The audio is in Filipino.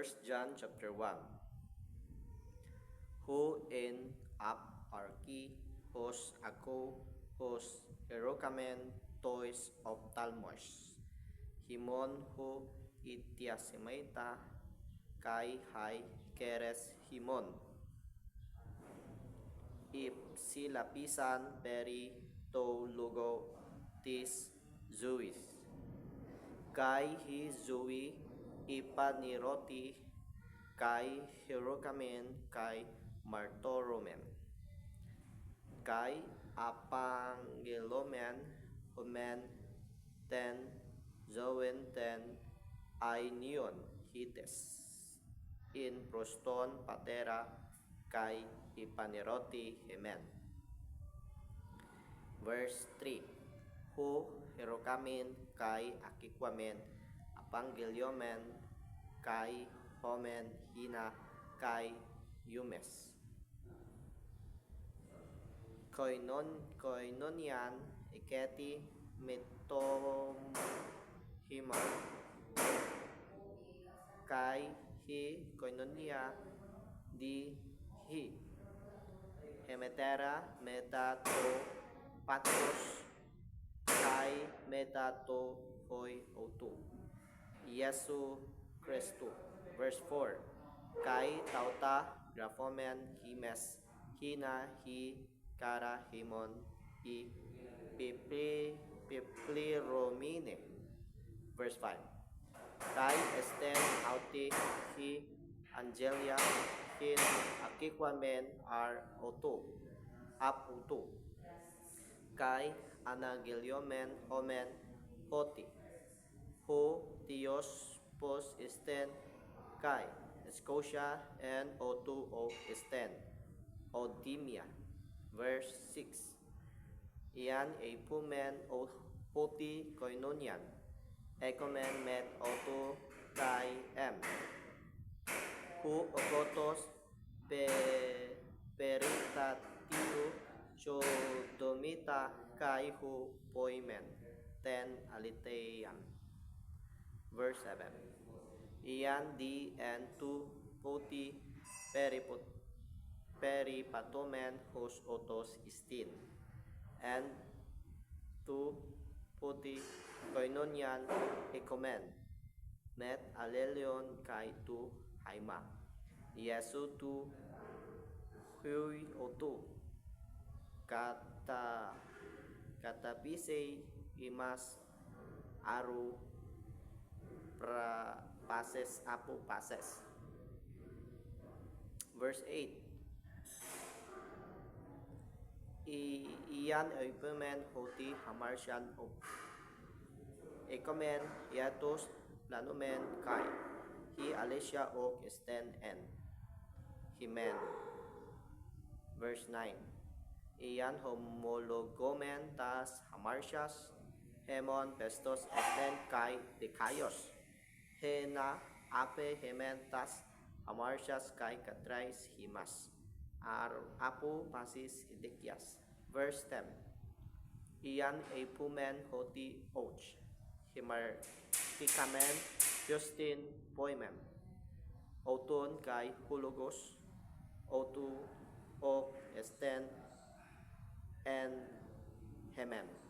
1 John chapter 1. Who in up arki hos ako hos herokamen tois optalmos. Himon hu itiasimaita kai hai keres himon. Ip silapisan peri to lugo tis zuis. Kai hi zui ipaniroti kai herokamen kai martoromen. Kai apangelomen humen ten zoen ten ainion hites. In proston patera kai ipaniroti hemen. Verse 3. Hu herokamen kai akikwamen apangeliomen kai homen hina kai yumes. Koinonian iketi mitohiman kai hi koinonia di hi hemetera metato patros kai metato hoi otu Yesu Christu. Verse 4. Kai tauta graphomen himes hina hi kara himon I pipliromine. Verse 5. Kai esten auti hi angelia hin akikwamen ar otu ap utu. Kai anageliomen homen hoti. Hu Dios pos esten kai Scotia and otu o esten odimia. Verse 6. Ian epumen o hoti koinonian ekomen met otu kai em. Hu okotos peritatiu chodomita kai hu poimen ten alitean. Verse 7. Ian di and tu poti peripatomen hos otos istin and tu poti koinonian ekomen met alelion kai tu haima. Yesu tu hui otu katapisei imas aru pases apu pases. Verse 8. Iyan epumen hoti hamarsian o ekomen iatos planomen kai hi alesia ok esten en himen. Verse 9. Iyan homologomen tas hamarsias hemon pestos esten kai dekaios hena ape hemen tas hamarsias kai katrais himas apu pasis idekias. Verse 10. Iyan epumen hoti och himartikamen justin poimen otun kai hulogos otu ok esten en hemen.